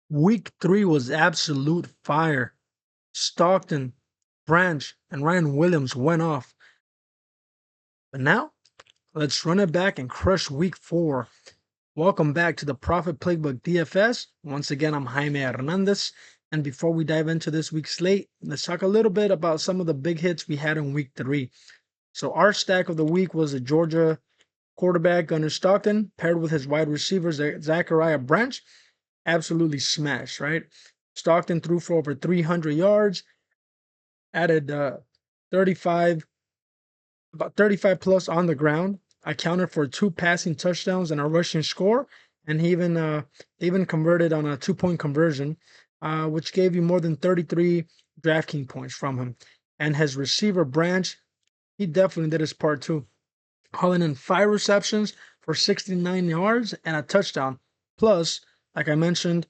Week 3 was absolute fire. Stockton, Branch, and Ryan Williams went off. But now, let's run it back and crush week 4. Welcome back to the Profit Playbook DFS. Once again, I'm Jaime Hernandez. And before we dive into this week's slate, let's talk a little bit about some of the big hits we had in week 3. So, our stack of the week was the Georgia quarterback Gunner Stockton, paired with his wide receiver Zachariah Branch. Absolutely smashed, right? Stockton threw for over 300 yards, added 35, about 35 plus on the ground, accounted for 2 passing touchdowns and a rushing score, and he even converted on a 2-point conversion, which gave you more than 33 DraftKings points from him. And his receiver Branch, he definitely did his part too, hauling in 5 receptions for 69 yards and a touchdown. Plus, like I mentioned,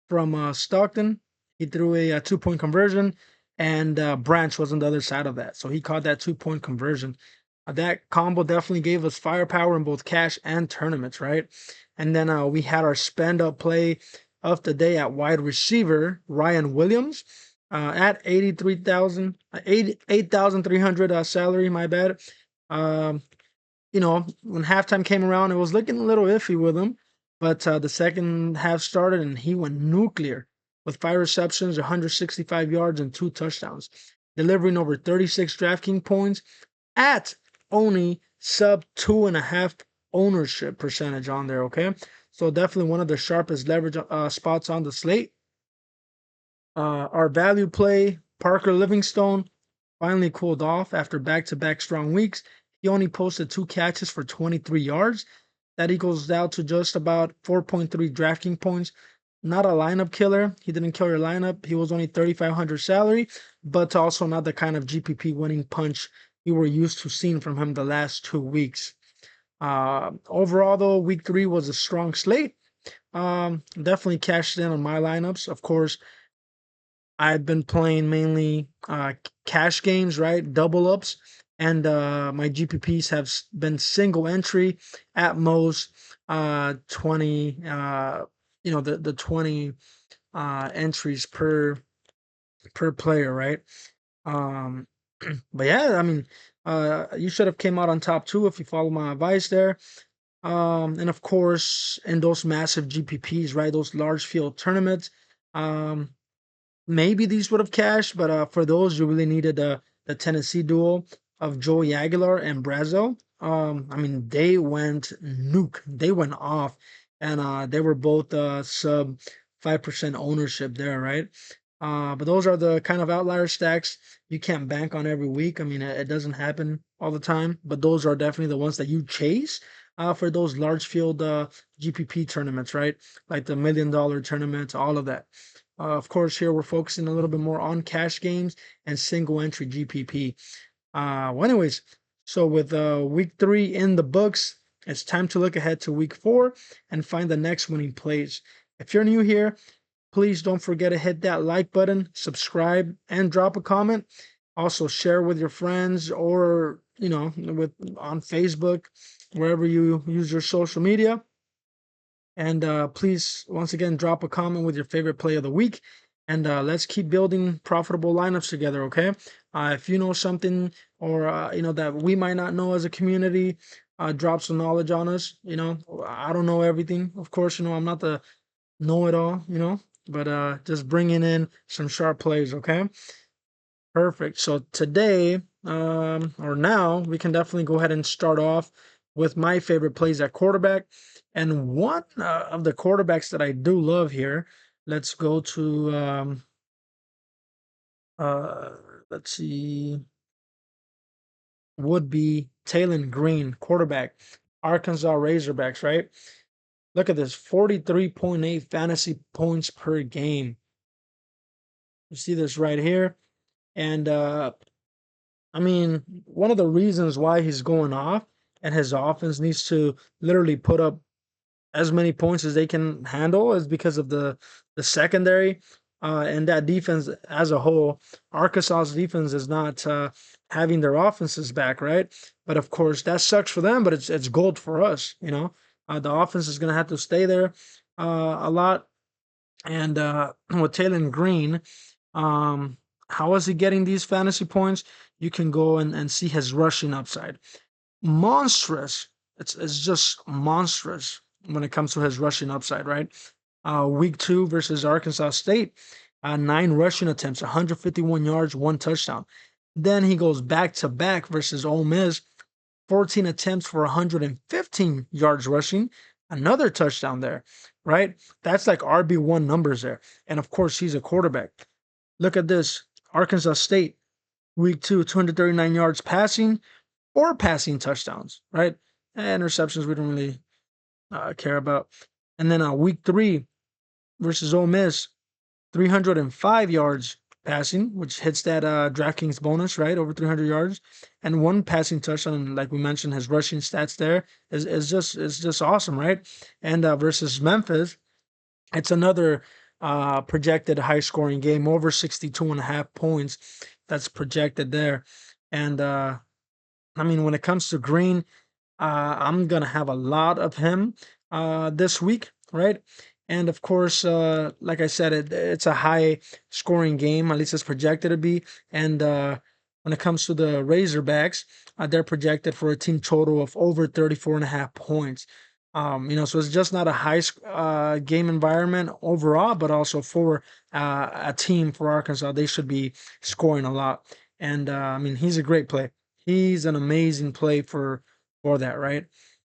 from Stockton, he threw a 2-point conversion, and Branch was on the other side of that. So he caught that 2-point conversion. That combo definitely gave us firepower in both cash and tournaments, right? And then we had our spend up play of the day at wide receiver, Ryan Williams, at 8,300 salary, my bad. Um, when halftime came around, it was looking a little iffy with him. But the second half started and he went nuclear with 5 receptions, 165 yards, and 2 touchdowns, delivering over 36 DraftKings points at only sub 2.5 ownership percentage on there. Okay. So definitely one of the sharpest leverage spots on the slate. Our value play, Parker Livingstone, finally cooled off after back-to-back strong weeks. He only posted 2 catches for 23 yards. That equals out to just about 4.3 DraftKings points. Not a lineup killer. He didn't kill your lineup. He was only 3,500 salary, but also not the kind of GPP winning punch you were used to seeing from him the last 2 weeks. Overall, though, week 3 was a strong slate. Definitely cashed in on my lineups. Of course, I've been playing mainly cash games, right? Double ups. And my GPPs have been single entry at most 20, the 20 entries per player, right? Um, but yeah, I mean, you should have came out on top too if you follow my advice there. And of course, in those massive GPPs, right? Those large field tournaments. Um, Maybe these would have cashed, but for those, you really needed the Tennessee duo of Joey Aguilar and Brazo. I mean, they went nuke. They went off, and they were both sub 5% ownership there, right? But those are the kind of outlier stacks you can't bank on every week. I mean, it doesn't happen all the time, but those are definitely the ones that you chase for those large field GPP tournaments, right? Like the $1 million tournaments, all of that. Of course, here we're focusing a little bit more on cash games and single entry GPP. Anyways, so with week 3 in the books, it's time to look ahead to week 4 and find the next winning plays. If you're new here, please don't forget to hit that like button, subscribe, and drop a comment. Also, share with your friends or with on Facebook, wherever you use your social media. And please, once again, drop a comment with your favorite play of the week. And let's keep building profitable lineups together, okay? If you know something or, that we might not know as a community, drop some knowledge on us. I don't know everything. Of course, I'm not the know-it-all, but just bringing in some sharp plays, okay? Perfect. So today, or now, we can definitely go ahead and start off with my favorite plays at quarterback. And one of the quarterbacks that I do love here, let's go to, uh, let's see, would be Taylon Green, quarterback, Arkansas Razorbacks, right? Look at this, 43.8 fantasy points per game. You see this right here. And I mean, one of the reasons why he's going off and his offense needs to literally put up as many points as they can handle is because of the secondary and that defense as a whole. Arkansas's defense is not having their offenses back, right? But of course, that sucks for them, but it's gold for us. The offense is going to have to stay there a lot And with Taylor Green, how is he getting these fantasy points? You can go and see his rushing upside. Monstrous. It's just monstrous when it comes to his rushing upside, right? Week 2 versus Arkansas State, 9 rushing attempts, 151 yards, 1 touchdown. Then he goes back to back versus Ole Miss, 14 attempts for 115 yards rushing, another touchdown there, right? That's like RB1 numbers there. And of course, he's a quarterback. Look at this. Arkansas State, week 2, 239 yards passing, 4 passing touchdowns, right? Interceptions we don't really care about. And then week 3 versus Ole Miss, 305 yards passing, which hits that DraftKings bonus, right? Over 300 yards, and 1 passing touchdown. And like we mentioned, his rushing stats there is just awesome, right? And versus Memphis, it's another projected high scoring game, over 62.5 points. That's projected there. And I mean, when it comes to Green, I'm gonna have a lot of him this week, right? And of course, like I said, it's a high scoring game, at least it's projected to be. And when it comes to the Razorbacks, they're projected for a team total of over 34.5 points. So it's just not a high game environment overall, but also for a team for Arkansas, they should be scoring a lot. And I mean, he's a great play. He's an amazing play for that, right?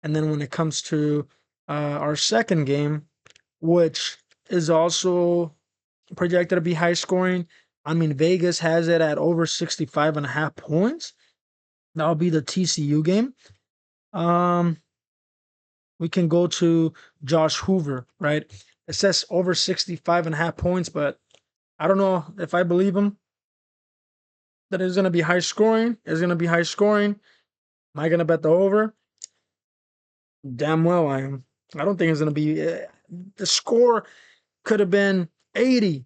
And then when it comes to our second game, which is also projected to be high scoring, I mean, Vegas has it at over 65.5 points. That'll be the TCU game. We can go to Josh Hoover, right? It says over 65.5 points, but I don't know if I believe him that it's going to be high scoring. It's going to be high scoring. Am I going to bet the over? Damn well I am. I don't think it's going to be. The score could have been 80.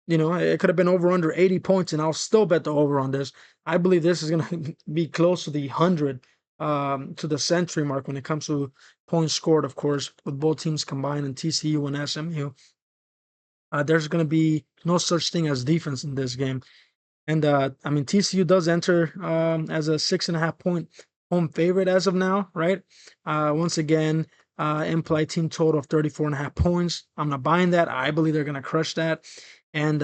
It could have been over under 80 points, and I'll still bet the over on this. I believe this is going to be close to the 100, to the century mark when it comes to points scored, of course, with both teams combined in TCU and SMU. There's going to be no such thing as defense in this game. And I mean, TCU does enter as a 6.5 point home favorite as of now, right? Once again, implied team total of 34.5 points. I'm not buying that. I believe they're going to crush that. And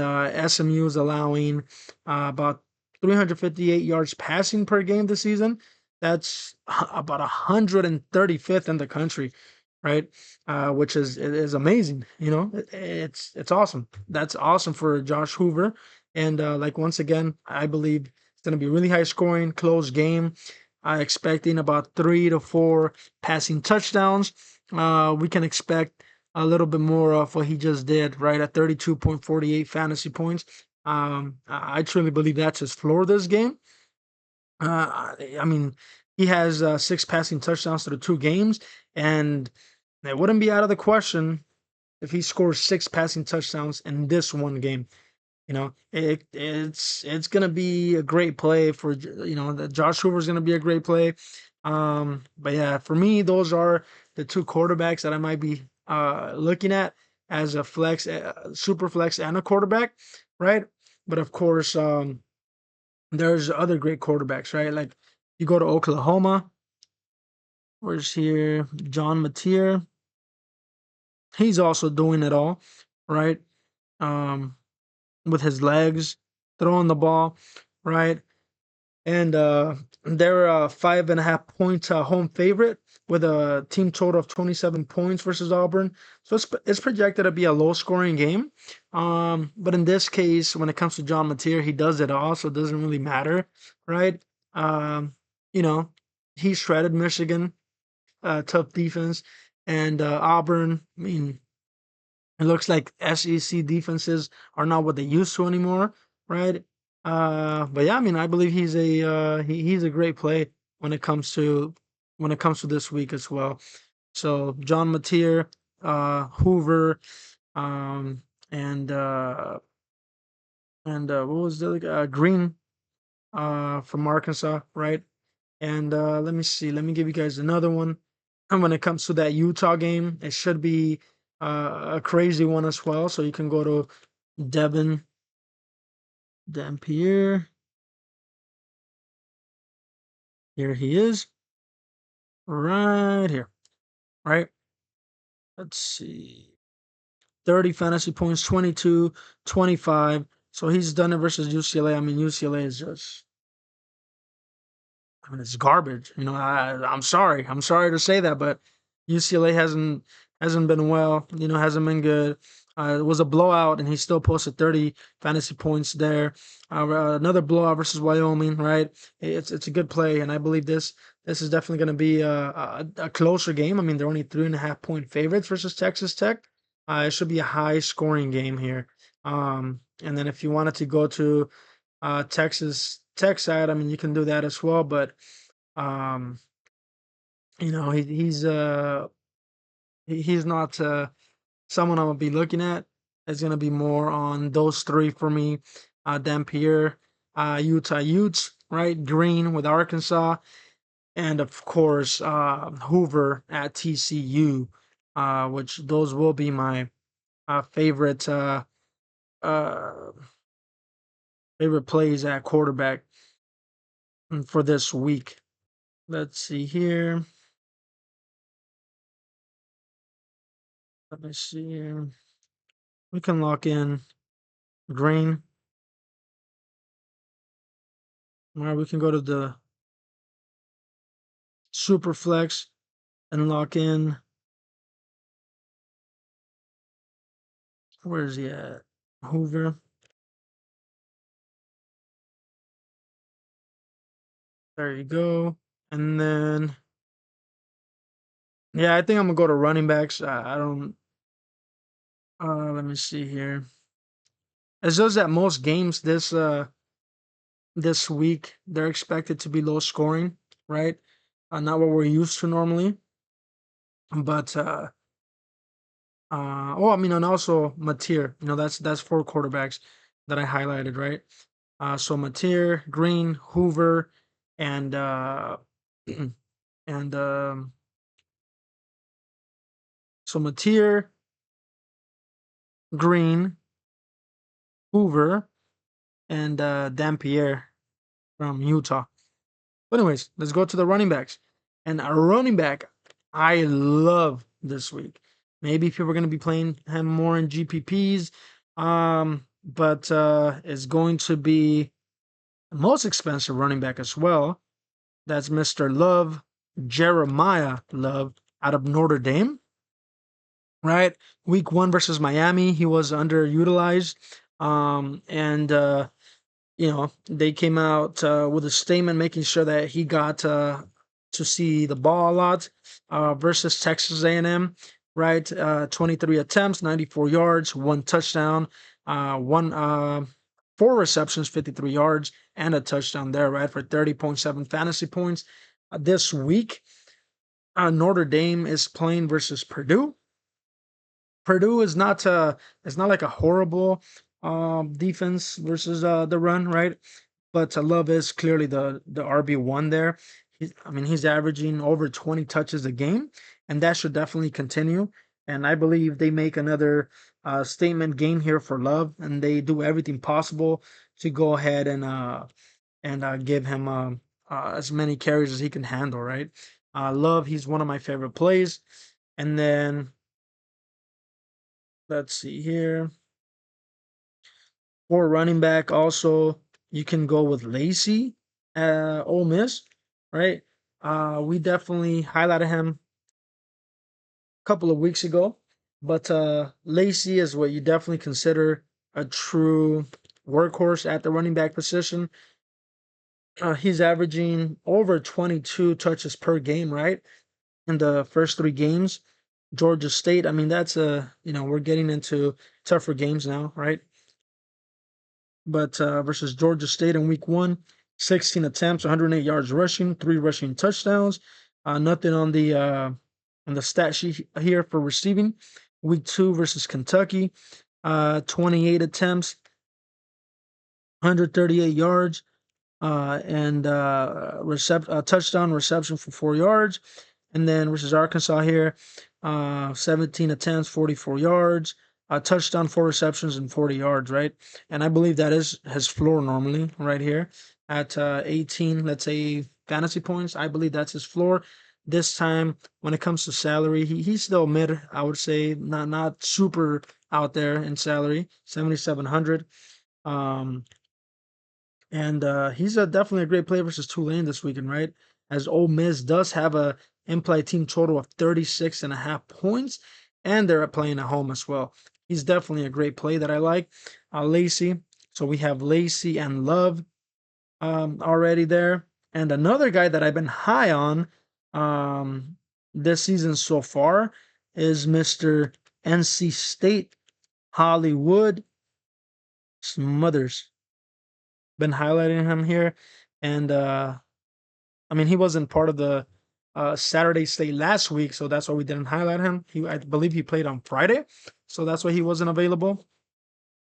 SMU is allowing about 358 yards passing per game this season. That's about 135th in the country, right? Which is amazing. It's awesome. That's awesome for Josh Hoover. And like once again, I believe it's going to be really high scoring, close game. Expecting about 3 to 4 passing touchdowns. We can expect a little bit more of what he just did, right? At 32.48 fantasy points. I truly believe that's his floor this game. I mean, he has 6 passing touchdowns through 2 games, and it wouldn't be out of the question if he scores 6 passing touchdowns in this one game. It's gonna be a great play for the Josh Hoover's gonna be a great play. But yeah, for me, those are the 2 quarterbacks that I might be looking at as a flex, super flex, and a quarterback, right? But of course, there's other great quarterbacks, right? Like you go to Oklahoma. Where's here? John Mateer. He's also doing it all, right? Um, with his legs, throwing the ball, right? And they're a 5.5 point home favorite with a team total of 27 points versus Auburn. So it's projected to be a low scoring game. But in this case, when it comes to John Mateer, he does it all, so it doesn't really matter, right? Um, you know, he shredded Michigan, tough defense, and Auburn. I mean, it looks like SEC defenses are not what they used to anymore, right? But yeah, I mean, I believe he's a great play when it comes to this week as well. So John Mateer, Hoover, um, and what was the Green from Arkansas, right? And let me see. Let me give you guys another one. And when it comes to that Utah game, it should be a crazy one as well. So you can go to Devin Dampier. Here he is, right here, right? Let's see. 30 fantasy points, 22, 25. So he's done it versus UCLA. I mean, UCLA is just, I mean, it's garbage. You know, I'm sorry. I'm sorry to say that, but UCLA hasn't been well. You know, hasn't been good. It was a blowout, and he still posted 30 fantasy points there. Another blowout versus Wyoming, right? It's a good play, and I believe this is definitely going to be a closer game. I mean, they're only 3.5 point favorites versus Texas Tech. It should be a high scoring game here. And then if you wanted to go to Texas Tech side, I mean, you can do that as well. But um, you know, he's not someone I'm gonna be looking at. It's gonna be more on those three for me: Dampier, Utah Utes, right? Green with Arkansas, and of course Hoover at TCU, which those will be my favorite uh, favorite plays at quarterback for this week. Let's see here. Let me see here. We can lock in Green. All right, we can go to the super flex and lock in. Where is he at? Hoover. There you go. And then, yeah, I think I'm gonna go to running backs. I don't. Let me see here. It's just that most games this week they're expected to be low scoring, right? Not what we're used to normally. But I mean, and also Mateer. You know, that's four quarterbacks that I highlighted, right? So Mateer, Green, Hoover, and and so Mateer, Green, Hoover, and Dampier from Utah. But anyways, let's go to the running backs. And a running back I love this week. Maybe people are going to be playing him more in GPPs, but it's going to be the most expensive running back as well. That's Mr. Love, Jeremiah Love out of Notre Dame, right? Week 1 versus Miami, he was underutilized. And you know, they came out with a statement making sure that he got to see the ball a lot versus Texas A&M, right? 23 attempts, 94 yards, 1 touchdown, one 4 receptions, 53 yards, and a touchdown there, right, for 30.7 fantasy points. This week, Notre Dame is playing versus Purdue. Purdue is not it's not like a horrible defense versus the run, right? But Love is clearly the RB1 there. I mean, he's averaging over 20 touches a game, and that should definitely continue. And I believe they make another statement game here for Love, and they do everything possible to go ahead and give him as many carries as he can handle. Right, Love, he's one of my favorite plays. And then let's see here. For running back, also you can go with Lacey, Ole Miss, right? We definitely highlighted him a couple of weeks ago, but Lacey is what you definitely consider a true workhorse at the running back position. He's averaging over 22 touches per game, right? In the first 3 games. Georgia State, I mean, that's we're getting into tougher games now, right? But versus Georgia State in week 1, 16 attempts, 108 yards rushing, 3 rushing touchdowns. Nothing on the stat sheet here for receiving. Week 2 versus Kentucky, 28 attempts, 138 yards, and touchdown reception for 4 yards. And then versus Arkansas here, 17 attempts, 44 yards, a touchdown, 4 receptions, and 40 yards, right? And I believe that is his floor normally right here at 18, let's say, fantasy points. I believe that's his floor. This time, when it comes to salary, he's still mid, I would say, not super out there in salary, 7,700. Um, and he's definitely a great play versus Tulane this weekend, right? As Ole Miss does have a implied team total of 36.5 points, and they're playing at home as well. He's definitely a great play that I like. Lacey. So we have Lacey and Love already there. And another guy that I've been high on this season so far is Mr. NC State Hollywood Smothers. Been highlighting him here. And I mean, he wasn't part of the Saturday slate last week, so that's why we didn't highlight him. I believe he played on Friday, so that's why he wasn't available.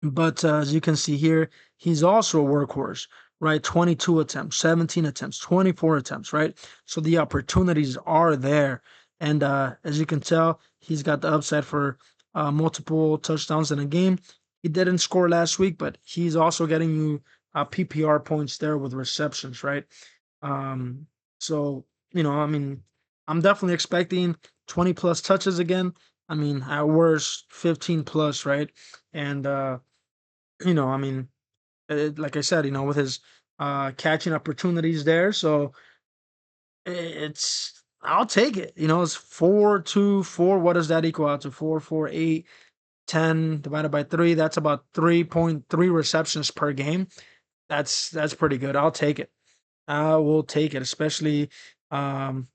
But as you can see here, he's also a workhorse, right? 22 attempts, 17 attempts, 24 attempts, right? So the opportunities are there. And as you can tell, he's got the upside for multiple touchdowns in a game. He didn't score last week, but he's also getting you PPR points there with receptions, right? Um, so, I mean, I'm definitely expecting 20 plus touches again. I mean, at worst, 15 plus, right? And, I mean, like I said, with his catching opportunities there. So I'll take it. It's 4, 2, 4. What does that equal out to? 4, 4, 8, 10 divided by 3. That's about 3.3 receptions per game. That's pretty good. I'll take it. I will take it, especially um,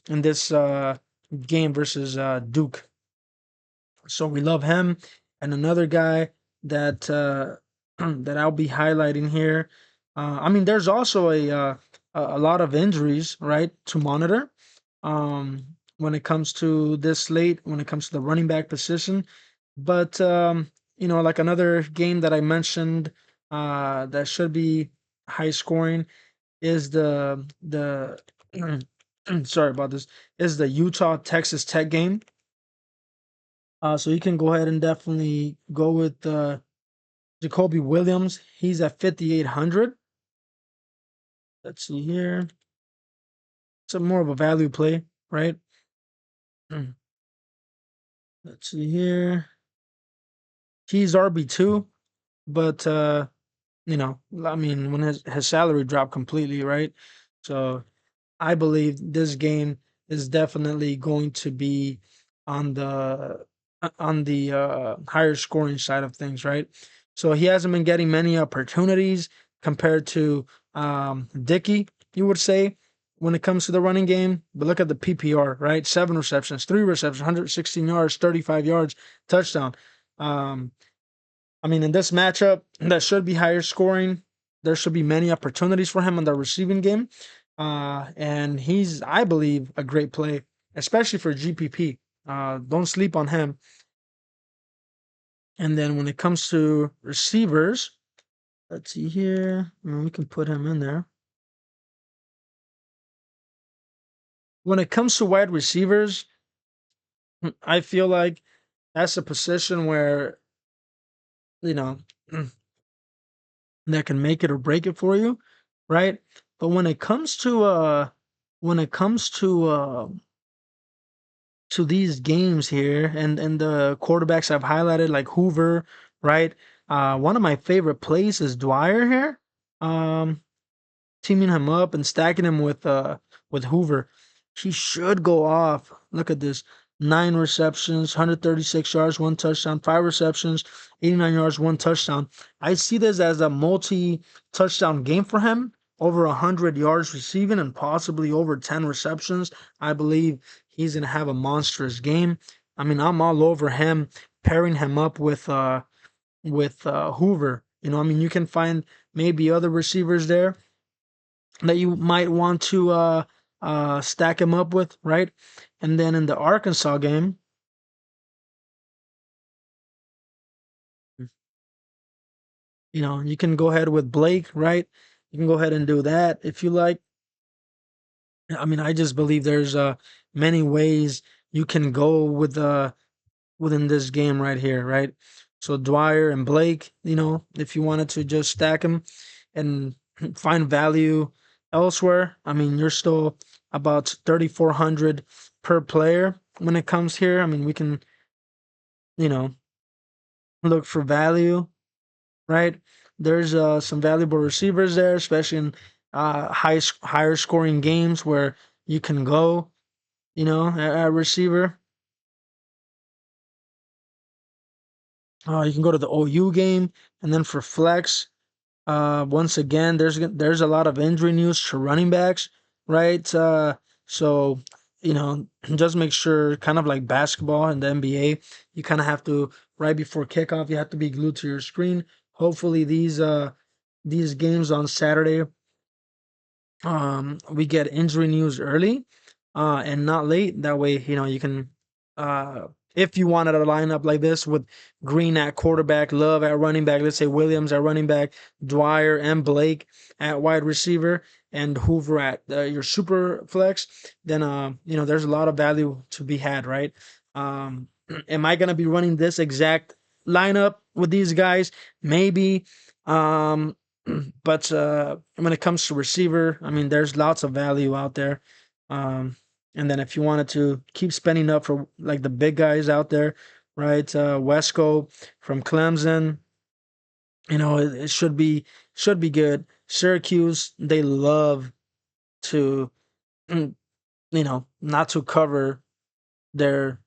in this game versus Duke. So we love him. And another guy that that I'll be highlighting here. I mean, there's also a lot of injuries, right, to monitor. When it comes to this slate, when it comes to the running back position, but like another game that I mentioned that should be high scoring is the sorry about this, is the Utah Texas Tech game. So you can go ahead and definitely go with Jacoby Williams. He's at 5,800. Let's see here. It's a more of a value play, right? Let's see here. He's RB2, but I mean, when his salary dropped completely, right? So I believe this game is definitely going to be on the higher scoring side of things, right? So he hasn't been getting many opportunities compared to Dickey, you would say, when it comes to the running game. But look at the PPR, right? 7 receptions, 3 receptions, 116 yards, 35 yards, touchdown. Um, I mean, in this matchup, that should be higher scoring. There should be many opportunities for him in the receiving game. And he's, I believe, a great play, especially for GPP. Don't sleep on him. And then when it comes to receivers, let's see here. We can put him in there. When it comes to wide receivers, I feel like that's a position where, you know, that can make it or break it for you, right? But when it comes to these games here and the quarterbacks I've highlighted like Hoover, right? One of my favorite plays is Dwyer here. Um, Teaming him up and stacking him with Hoover. He should go off. Look at this. 9 receptions, 136 yards, 1 touchdown, 5 receptions, 89 yards, 1 touchdown. I see this as a multi-touchdown game for him. Over 100 yards receiving and possibly over 10 receptions. I believe he's gonna have a monstrous game. I mean, I'm all over him, pairing him up with Hoover. I mean, you can find maybe other receivers there that you might want to stack him up with, right? And then in the Arkansas game, you can go ahead with Blake, right? You can go ahead and do that if you like. I mean, I just believe there's many ways you can go with within this game right here, right? So Dwyer and Blake, if you wanted to just stack them and find value elsewhere, I mean, you're still about 3,400 per player when it comes here. I mean, we can, you know, look for value, right? There's some valuable receivers there, especially in higher scoring games where you can go, at receiver. You can go to the OU game, and then for flex, once again, there's a lot of injury news to running backs, right? So just make sure, kind of like basketball and the NBA, you kind of have to, right before kickoff, you have to be glued to your screen. Hopefully, these games on Saturday, we get injury news early, and not late. That way, you can, if you wanted a lineup like this with Green at quarterback, Love at running back, let's say Williams at running back, Dwyer and Blake at wide receiver, and Hoover at your super flex, then there's a lot of value to be had, right? Am I gonna be running this exact lineup with these guys? Maybe. Um, but when it comes to receiver, I mean, there's lots of value out there. Um, and then if you wanted to keep spending up for like the big guys out there, right? Wesco from Clemson, it should be good. Syracuse, they love to, not to cover their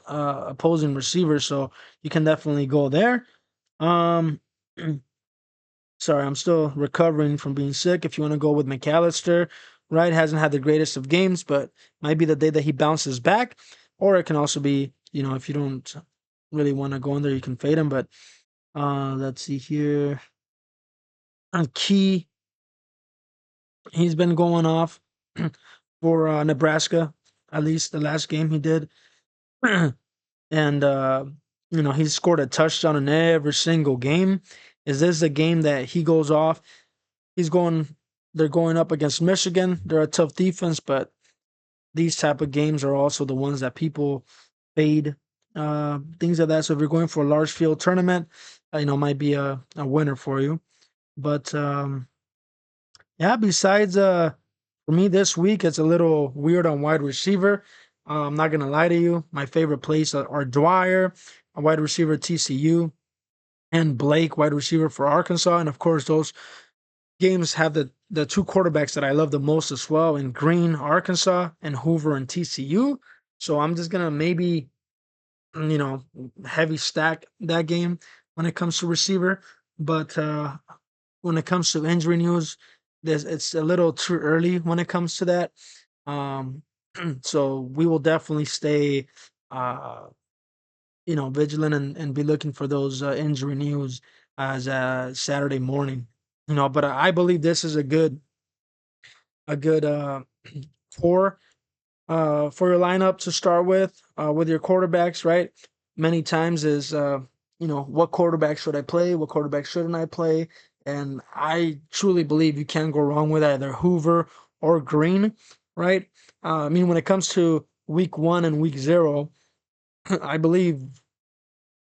opposing receivers, so you can definitely go there. Um, Sorry, I'm still recovering from being sick. If you want to go with McAllister, right, hasn't had the greatest of games, but might be the day that he bounces back. Or it can also be, if you don't really want to go in there, you can fade him. But let's see here. On Key, he's been going off for Nebraska, at least the last game he did. And he's scored a touchdown in every single game. Is this a game that he goes off? He's going. They're going up against Michigan. They're a tough defense, but these type of games are also the ones that people fade. Things like that. So if you're going for a large field tournament, might be a winner for you. But yeah, besides for me this week, it's a little weird on wide receiver. I'm not gonna lie to you. My favorite plays are Dwyer, a wide receiver TCU, and Blake, wide receiver for Arkansas, and of course those games have the two quarterbacks that I love the most as well, in Green, Arkansas, and Hoover and TCU. So I'm just gonna maybe, you know, heavy stack that game when it comes to receiver. But when it comes to injury news, it's a little too early when it comes to that. Um, so we will definitely stay, uh, vigilant and be looking for those injury news as Saturday morning. But I believe this is a good core for your lineup to start with your quarterbacks, right? Many times is what quarterback should I play, what quarterback shouldn't I play, and I truly believe you can't go wrong with either Hoover or Green, right? I mean, when it comes to week 1 and week 0, I believe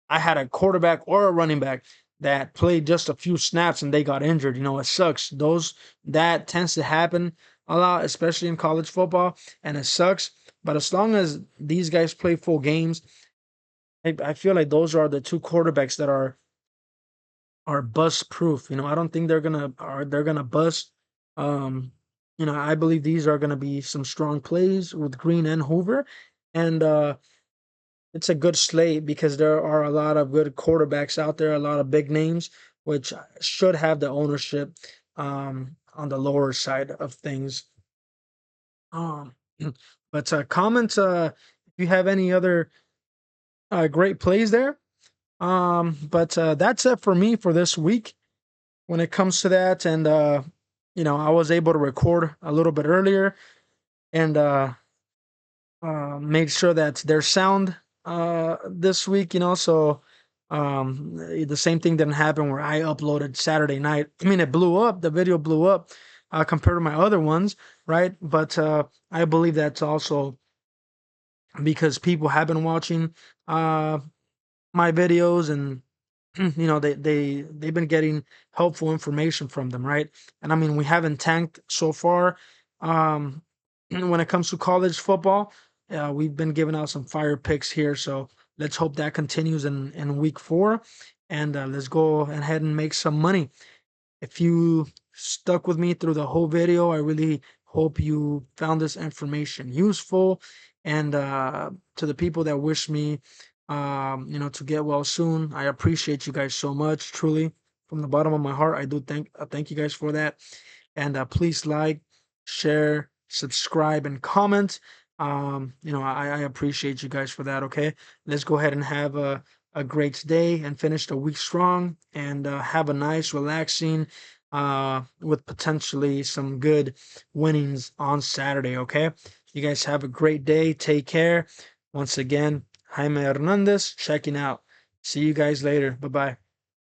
I had a quarterback or a running back that played just a few snaps and they got injured. It sucks. That tends to happen a lot, especially in college football, and it sucks. But as long as these guys play full games, I feel like those are the two quarterbacks that are bust proof. I don't think they're gonna bust. Um, I believe these are gonna be some strong plays with Green and Hoover, and it's a good slate because there are a lot of good quarterbacks out there, a lot of big names, which should have the ownership on the lower side of things. Um, but comment if you have any other great plays there. But that's it for me for this week when it comes to that. And I was able to record a little bit earlier and made sure that there's sound this week, so the same thing didn't happen where I uploaded Saturday night. I mean, it blew up, the video blew up compared to my other ones, right? But I believe that's also because people have been watching uh, my videos, and they've been getting helpful information from them, right? And I mean, we haven't tanked so far. um when it comes to college football, we've been giving out some fire picks here, so let's hope that continues in week 4, and let's go ahead and make some money. If you stuck with me through the whole video, I really hope you found this information useful. And to the people that wish me, to get well soon, I appreciate you guys so much. Truly, from the bottom of my heart, I do thank you guys for that. And please like, share, subscribe, and comment. I appreciate you guys for that. Okay, let's go ahead and have a great day and finish the week strong, and have a nice, relaxing, with potentially some good winnings on Saturday. Okay, you guys have a great day. Take care. Once again, Jaime Hernandez checking out. See you guys later. Bye bye.